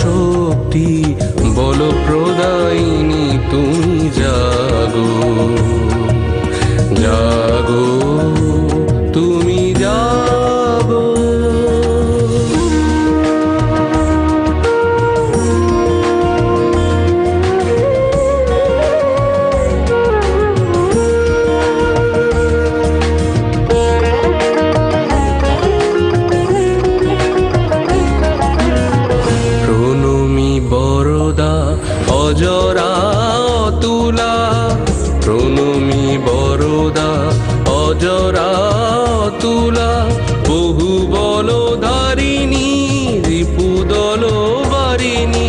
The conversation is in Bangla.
শক্তি বল প্রদায়িনী তুমি জাগো জাগো তুমি জাগো। প্রণমি বরদা অজরা অতুলা, প্রণমি বরদা অজরা অতুলা, বহু বল ধারিণী রিপুদল বারিণী